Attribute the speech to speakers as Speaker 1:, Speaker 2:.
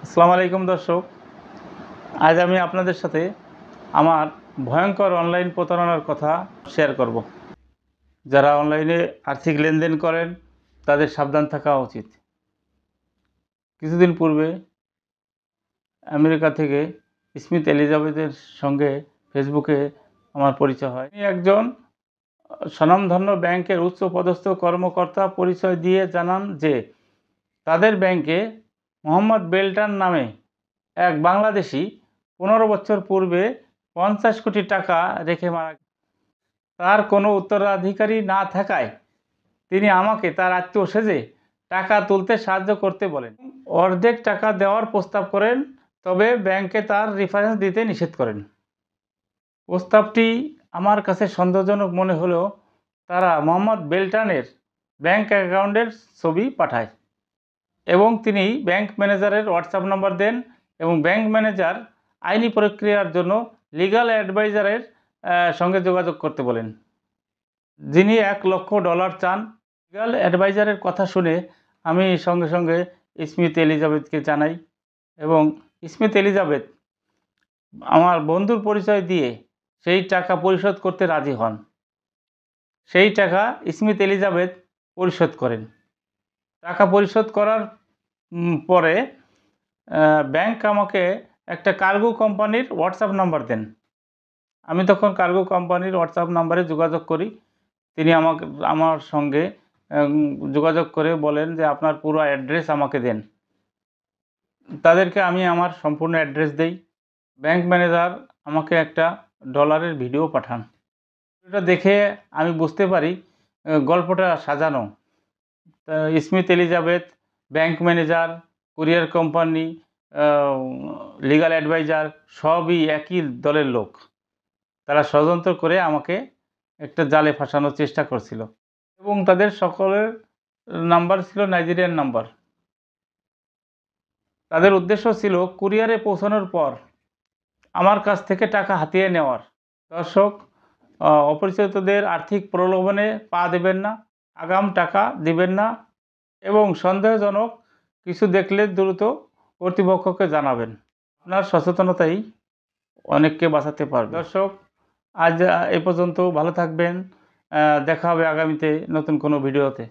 Speaker 1: আসসালামু আলাইকুম দর্শক, আজ আমি আপনাদের সাথে আমার ভয়ঙ্কর অনলাইন প্রতারণার কথা শেয়ার করব। যারা অনলাইনে আর্থিক লেনদেন করেন তাদের সাবধান থাকা উচিত। কিছুদিন পূর্বে আমেরিকা থেকে স্মিথ এলিজাবেথের সঙ্গে ফেসবুকে আমার পরিচয় হয়। তিনি একজন স্বনামধন্য ব্যাংকের উচ্চপদস্থ কর্মকর্তা পরিচয় দিয়ে জানান যে তাদের ব্যাংকে মোহাম্মদ বেল্টান নামে এক বাংলাদেশি 15 বছর পূর্বে 50 কোটি টাকা রেখে মারা গেছে। তার কোনো উত্তরাধিকারী না থাকায় তিনি আমাকে তার আত্মীয় সেজে টাকা তুলতে সাহায্য করতে বলেন। অর্ধেক টাকা দেওয়ার প্রস্তাব করেন, তবে ব্যাংকে তার রেফারেন্স দিতে নিষেধ করেন। প্রস্তাবটি আমার কাছে সন্দেহজনক মনে হলেও তারা মোহাম্মদ বেল্টানের ব্যাংক অ্যাকাউন্টের ছবি পাঠায় এবং তিনি ব্যাংক ম্যানেজারের হোয়াটসঅ্যাপ নাম্বার দেন এবং ব্যাংক ম্যানেজার আইনি প্রক্রিয়ার জন্য লিগ্যাল অ্যাডভাইজারের সঙ্গে যোগাযোগ করতে বলেন, যিনি $1,00,000 চান। লিগ্যাল অ্যাডভাইজারের কথা শুনে আমি সঙ্গে সঙ্গে স্মিথ এলিজাবেথকে জানাই এবং স্মিথ এলিজাবেথ আমার বন্ধুর পরিচয় দিয়ে সেই টাকা পরিশোধ করতে রাজি হন। সেই টাকা স্মিথ এলিজাবেথ পরিশোধ করেন। টাকা পরিশোধ করার পরে ব্যাংক আমাকে একটা কার্গো কোম্পানির হোয়াটসঅ্যাপ নাম্বার দেন। আমি তখন কার্গো কোম্পানির হোয়াটসঅ্যাপ নাম্বারে যোগাযোগ করি। তিনি আমার সঙ্গে যোগাযোগ করে বলেন যে আপনার পুরো অ্যাড্রেস আমাকে দেন। তাদেরকে আমি আমার সম্পূর্ণ অ্যাড্রেস দেই। ব্যাংক ম্যানেজার আমাকে একটা ডলারের ভিডিও পাঠান। ভিডিওটা দেখে আমি বুঝতে পারি গল্পটা সাজানো। Smith Elizabeth, bank manager, courier company, legal adviser সবই একই দলের লোক। তারা ষড়যন্ত্র করে আমাকে একটা জালে ফাঁসানোর চেষ্টা করছিল এবং তাদের সকলের নাম্বার ছিল নাইজেরিয়ান নাম্বার। তাদের উদ্দেশ্য ছিল কুরিয়ারে পৌঁছানোর পর আমার কাছ থেকে টাকা হাতিয়ে নেওয়ার। দর্শক, অপরিচিতদের আর্থিক প্রলোভনে পা দেবেন না, আগাম টাকা দিবেন না এবং সন্দেহজনক কিছু দেখলে দ্রুত কর্তৃপক্ষকে জানাবেন। আপনার সচেতনতাই অনেককে বাঁচাতে পারবে। দর্শক, আজ এ পর্যন্ত। ভালো থাকবেন। দেখা হবে আগামীতে নতুন কোনো ভিডিওতে।